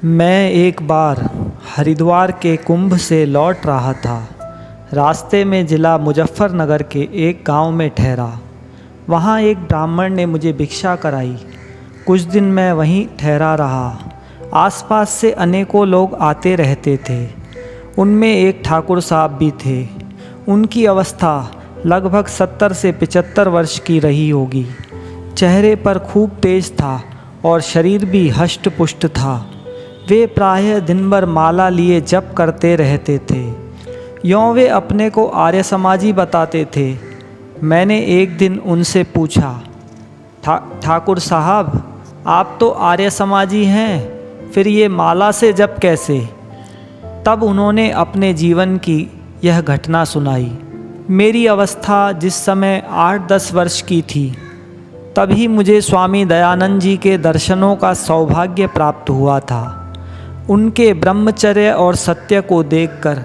मैं एक बार हरिद्वार के कुंभ से लौट रहा था। रास्ते में ज़िला मुजफ्फरनगर के एक गांव में ठहरा। वहां एक ब्राह्मण ने मुझे भिक्षा कराई। कुछ दिन मैं वहीं ठहरा रहा। आसपास से अनेकों लोग आते रहते थे। उनमें एक ठाकुर साहब भी थे। उनकी अवस्था लगभग 70 से 75 वर्ष की रही होगी। चेहरे पर खूब तेज था और शरीर भी हष्ट पुष्ट था। वे प्रायः दिन भर माला लिए जप करते रहते थे। यों वे अपने को आर्य समाजी बताते थे। मैंने एक दिन उनसे पूछा, ठाकुर साहब, आप तो आर्य समाजी हैं, फिर ये माला से जप कैसे? तब उन्होंने अपने जीवन की यह घटना सुनाई। मेरी अवस्था जिस समय 8-10 वर्ष की थी, तभी मुझे स्वामी दयानंद जी के दर्शनों का सौभाग्य प्राप्त हुआ था। उनके ब्रह्मचर्य और सत्य को देखकर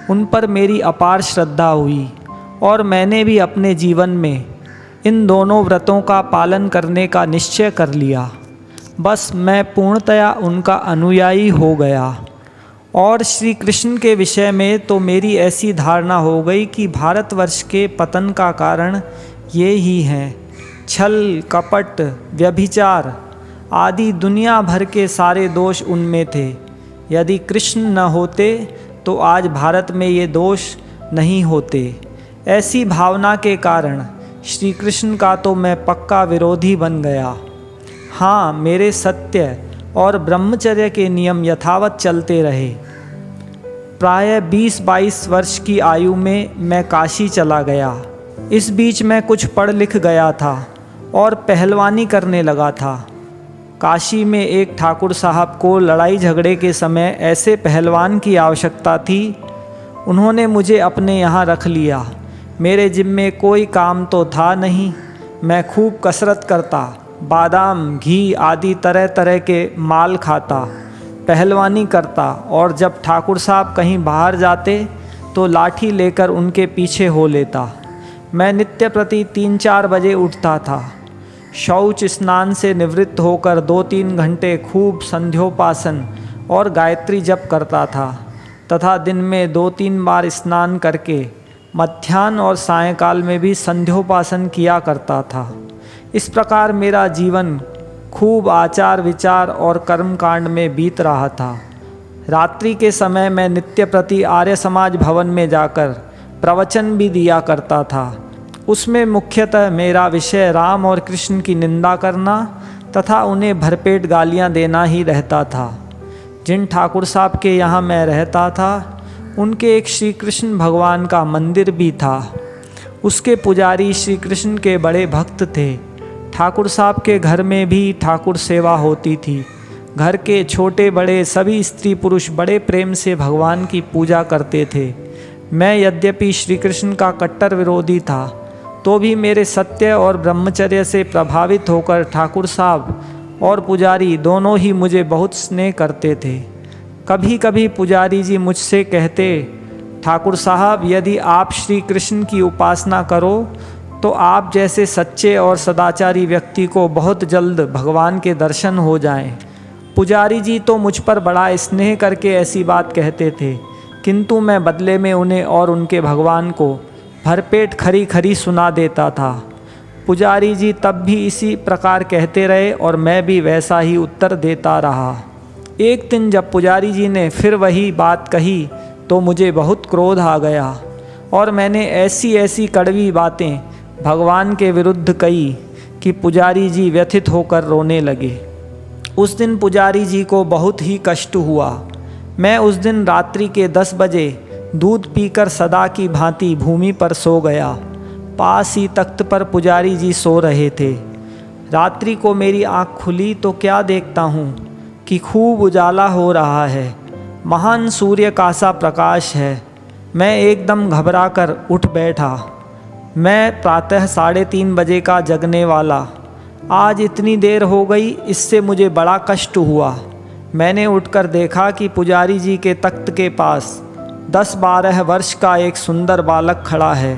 उन पर मेरी अपार श्रद्धा हुई और मैंने भी अपने जीवन में इन दोनों व्रतों का पालन करने का निश्चय कर लिया। बस मैं पूर्णतया उनका अनुयायी हो गया। और श्री कृष्ण के विषय में तो मेरी ऐसी धारणा हो गई कि भारतवर्ष के पतन का कारण ये ही हैं। छल, कपट, व्यभिचार आदि दुनिया भर के सारे दोष उनमें थे। यदि कृष्ण न होते तो आज भारत में ये दोष नहीं होते। ऐसी भावना के कारण श्री कृष्ण का तो मैं पक्का विरोधी बन गया। हाँ, मेरे सत्य और ब्रह्मचर्य के नियम यथावत चलते रहे। प्रायः 20-22 वर्ष की आयु में मैं काशी चला गया। इस बीच मैं कुछ पढ़ लिख गया था और पहलवानी करने लगा था। काशी में एक ठाकुर साहब को लड़ाई झगड़े के समय ऐसे पहलवान की आवश्यकता थी। उन्होंने मुझे अपने यहाँ रख लिया। मेरे जिम्मे कोई काम तो था नहीं। मैं खूब कसरत करता, बादाम, घी आदि तरह तरह के माल खाता, पहलवानी करता और जब ठाकुर साहब कहीं बाहर जाते तो लाठी लेकर उनके पीछे हो लेता। मैं नित्य प्रति 3-4 बजे उठता था। शौच स्नान से निवृत्त होकर 2-3 घंटे खूब संध्योपासन और गायत्री जप करता था तथा दिन में 2-3 बार स्नान करके मध्याह्न और सायंकाल में भी संध्योपासन किया करता था। इस प्रकार मेरा जीवन खूब आचार विचार और कर्मकांड में बीत रहा था। रात्रि के समय मैं नित्य प्रति आर्य समाज भवन में जाकर प्रवचन भी दिया करता था। उसमें मुख्यतः मेरा विषय राम और कृष्ण की निंदा करना तथा उन्हें भरपेट गालियां देना ही रहता था। जिन ठाकुर साहब के यहाँ मैं रहता था, उनके एक श्री कृष्ण भगवान का मंदिर भी था। उसके पुजारी श्री कृष्ण के बड़े भक्त थे। ठाकुर साहब के घर में भी ठाकुर सेवा होती थी। घर के छोटे बड़े सभी स्त्री पुरुष बड़े प्रेम से भगवान की पूजा करते थे। मैं यद्यपि श्री कृष्ण का कट्टर विरोधी था, तो भी मेरे सत्य और ब्रह्मचर्य से प्रभावित होकर ठाकुर साहब और पुजारी दोनों ही मुझे बहुत स्नेह करते थे। कभी कभी पुजारी जी मुझसे कहते, ठाकुर साहब, यदि आप श्री कृष्ण की उपासना करो तो आप जैसे सच्चे और सदाचारी व्यक्ति को बहुत जल्द भगवान के दर्शन हो जाएं। पुजारी जी तो मुझ पर बड़ा स्नेह करके ऐसी बात कहते थे, किंतु मैं बदले में उन्हें और उनके भगवान को भरपेट खरी खरी सुना देता था। पुजारी जी तब भी इसी प्रकार कहते रहे और मैं भी वैसा ही उत्तर देता रहा। एक दिन जब पुजारी जी ने फिर वही बात कही तो मुझे बहुत क्रोध आ गया और मैंने ऐसी ऐसी कड़वी बातें भगवान के विरुद्ध कही कि पुजारी जी व्यथित होकर रोने लगे। उस दिन पुजारी जी को बहुत ही कष्ट हुआ। मैं उस दिन रात्रि के 10 बजे दूध पीकर सदा की भांति भूमि पर सो गया। पास ही तख्त पर पुजारी जी सो रहे थे। रात्रि को मेरी आँख खुली तो क्या देखता हूँ कि खूब उजाला हो रहा है। महान सूर्य का सा प्रकाश है। मैं एकदम घबराकर उठ बैठा। मैं प्रातः 3:30 बजे का जगने वाला। आज इतनी देर हो गई, इससे मुझे बड़ा कष्ट हुआ। मैंने उठकर देखा कि पुजारी जी के तख्त के पास 10-12 वर्ष का एक सुंदर बालक खड़ा है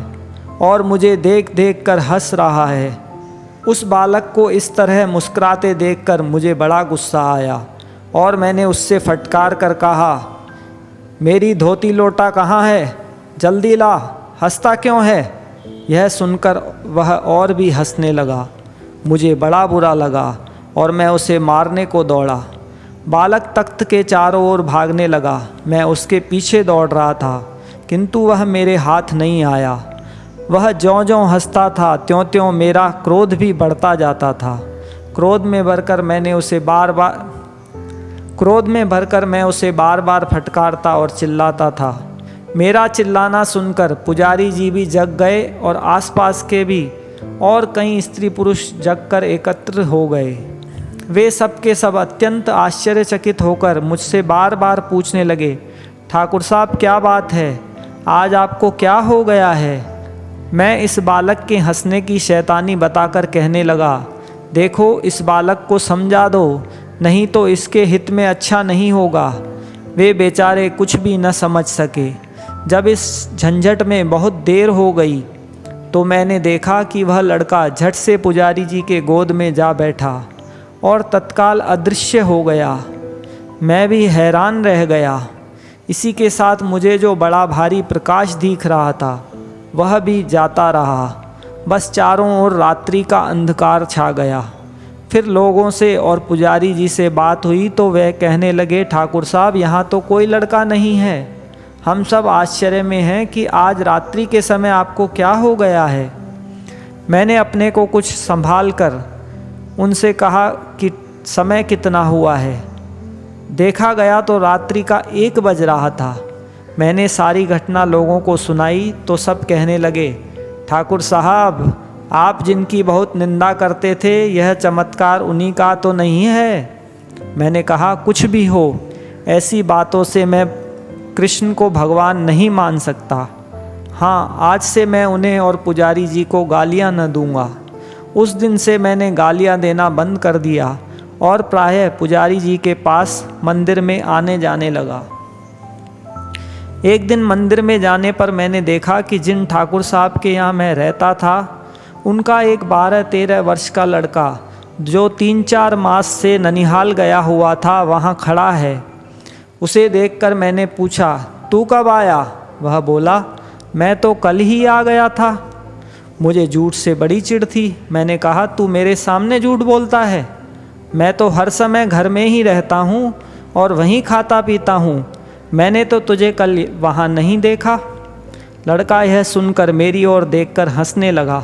और मुझे देख देख कर हंस रहा है। उस बालक को इस तरह मुस्कुराते देखकर मुझे बड़ा गुस्सा आया और मैंने उससे फटकार कर कहा, मेरी धोती लोटा कहाँ है, जल्दी ला, हंसता क्यों है। यह सुनकर वह और भी हंसने लगा। मुझे बड़ा बुरा लगा और मैं उसे मारने को दौड़ा। बालक तख्त के चारों ओर भागने लगा। मैं उसके पीछे दौड़ रहा था, किंतु वह मेरे हाथ नहीं आया। वह ज्यों-ज्यों हंसता था त्यों-त्यों मेरा क्रोध भी बढ़ता जाता था। क्रोध में भरकर मैं उसे बार बार फटकारता और चिल्लाता था। मेरा चिल्लाना सुनकर पुजारी जी भी जग गए और आसपास के भी और कई स्त्री पुरुष जगकर एकत्र हो गए। वे सब के सब अत्यंत आश्चर्यचकित होकर मुझसे बार बार पूछने लगे, ठाकुर साहब क्या बात है, आज आपको क्या हो गया है। मैं इस बालक के हंसने की शैतानी बताकर कहने लगा, देखो इस बालक को समझा दो, नहीं तो इसके हित में अच्छा नहीं होगा। वे बेचारे कुछ भी न समझ सके। जब इस झंझट में बहुत देर हो गई तो मैंने देखा कि वह लड़का झट से पुजारी जी के गोद में जा बैठा और तत्काल अदृश्य हो गया। मैं भी हैरान रह गया। इसी के साथ मुझे जो बड़ा भारी प्रकाश दिख रहा था वह भी जाता रहा। बस चारों ओर रात्रि का अंधकार छा गया। फिर लोगों से और पुजारी जी से बात हुई तो वह कहने लगे, ठाकुर साहब यहाँ तो कोई लड़का नहीं है। हम सब आश्चर्य में हैं कि आज रात्रि के समय आपको क्या हो गया है। मैंने अपने को कुछ संभाल कर उनसे कहा कि समय कितना हुआ है। देखा गया तो रात्रि का 1 बज रहा था। मैंने सारी घटना लोगों को सुनाई तो सब कहने लगे, ठाकुर साहब आप जिनकी बहुत निंदा करते थे यह चमत्कार उन्हीं का तो नहीं है। मैंने कहा, कुछ भी हो, ऐसी बातों से मैं कृष्ण को भगवान नहीं मान सकता। हाँ, आज से मैं उन्हें और पुजारी जी को गालियाँ न दूंगा। उस दिन से मैंने गालियाँ देना बंद कर दिया और प्रायः पुजारी जी के पास मंदिर में आने जाने लगा। एक दिन मंदिर में जाने पर मैंने देखा कि जिन ठाकुर साहब के यहाँ मैं रहता था उनका एक 12-13 वर्ष का लड़का जो 3-4 मास से ननिहाल गया हुआ था वहाँ खड़ा है। उसे देखकर मैंने पूछा, तू कब आया। वह बोला, मैं तो कल ही आ गया था। मुझे झूठ से बड़ी चिढ़ थी। मैंने कहा, तू मेरे सामने झूठ बोलता है। मैं तो हर समय घर में ही रहता हूँ और वहीं खाता पीता हूँ। मैंने तो तुझे कल वहाँ नहीं देखा। लड़का यह सुनकर मेरी ओर देखकर हंसने लगा।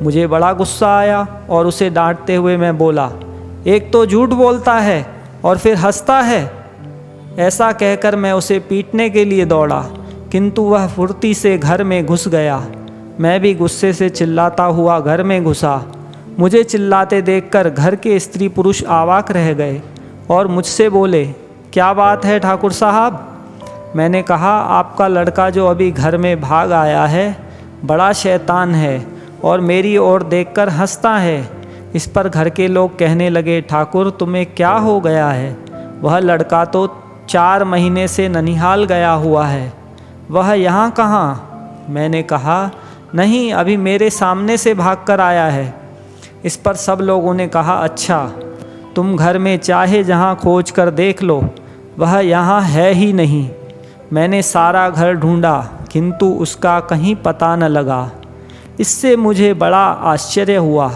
मुझे बड़ा गुस्सा आया और उसे डांटते हुए मैं बोला, एक तो झूठ बोलता है और फिर हंसता है। ऐसा कहकर मैं उसे पीटने के लिए दौड़ा, किंतु वह फुर्ती से घर में घुस गया। मैं भी गुस्से से चिल्लाता हुआ घर में घुसा। मुझे चिल्लाते देखकर घर के स्त्री पुरुष अवाक रह गए और मुझसे बोले, क्या बात है ठाकुर साहब। मैंने कहा, आपका लड़का जो अभी घर में भाग आया है बड़ा शैतान है और मेरी ओर देखकर हंसता है। इस पर घर के लोग कहने लगे, ठाकुर तुम्हें क्या हो गया है। वह लड़का तो 4 महीने से ननिहाल गया हुआ है, वह यहाँ कहाँ। मैंने कहा, नहीं, अभी मेरे सामने से भागकर आया है। इस पर सब लोगों ने कहा, अच्छा तुम घर में चाहे जहाँ खोज कर देख लो, वह यहाँ है ही नहीं। मैंने सारा घर ढूंढा किंतु उसका कहीं पता न लगा। इससे मुझे बड़ा आश्चर्य हुआ।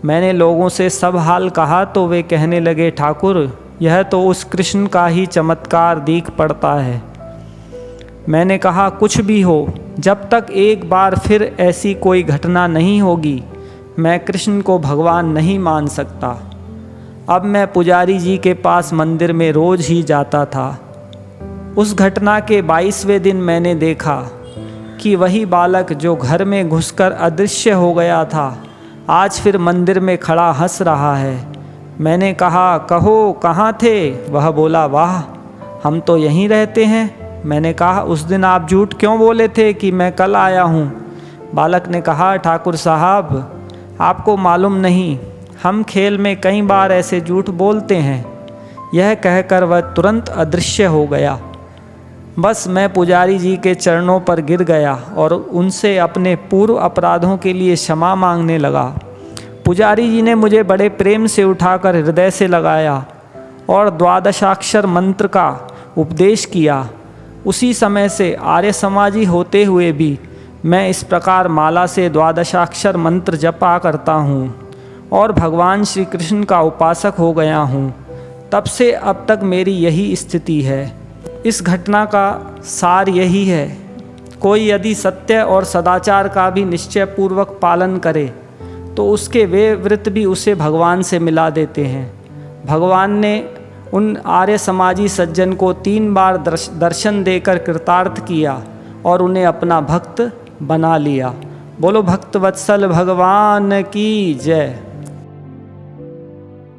मैंने लोगों से सब हाल कहा तो वे कहने लगे, ठाकुर यह तो उस कृष्ण का ही चमत्कार दिख पड़ता है। मैंने कहा, कुछ भी हो, जब तक एक बार फिर ऐसी कोई घटना नहीं होगी मैं कृष्ण को भगवान नहीं मान सकता। अब मैं पुजारी जी के पास मंदिर में रोज ही जाता था। उस घटना के 22वें दिन मैंने देखा कि वही बालक जो घर में घुसकर अदृश्य हो गया था आज फिर मंदिर में खड़ा हंस रहा है। मैंने कहा, कहो कहाँ थे। वह बोला, वाह हम तो यहीं रहते हैं। मैंने कहा, उस दिन आप झूठ क्यों बोले थे कि मैं कल आया हूँ। बालक ने कहा, ठाकुर साहब आपको मालूम नहीं, हम खेल में कई बार ऐसे झूठ बोलते हैं। यह कहकर वह तुरंत अदृश्य हो गया। बस मैं पुजारी जी के चरणों पर गिर गया और उनसे अपने पूर्व अपराधों के लिए क्षमा मांगने लगा। पुजारी जी ने मुझे बड़े प्रेम से उठाकर हृदय से लगाया और द्वादशाक्षर मंत्र का उपदेश किया। उसी समय से आर्य समाजी होते हुए भी मैं इस प्रकार माला से द्वादशाक्षर मंत्र जपा करता हूँ और भगवान श्री कृष्ण का उपासक हो गया हूँ। तब से अब तक मेरी यही स्थिति है। इस घटना का सार यही है, कोई यदि सत्य और सदाचार का भी निश्चय पूर्वक पालन करे तो उसके वे व्रत भी उसे भगवान से मिला देते हैं। भगवान ने उन आर्य समाजी सज्जन को 3 बार दर्शन देकर कृतार्थ किया और उन्हें अपना भक्त बना लिया। बोलो भक्त वत्सल भगवान की जय।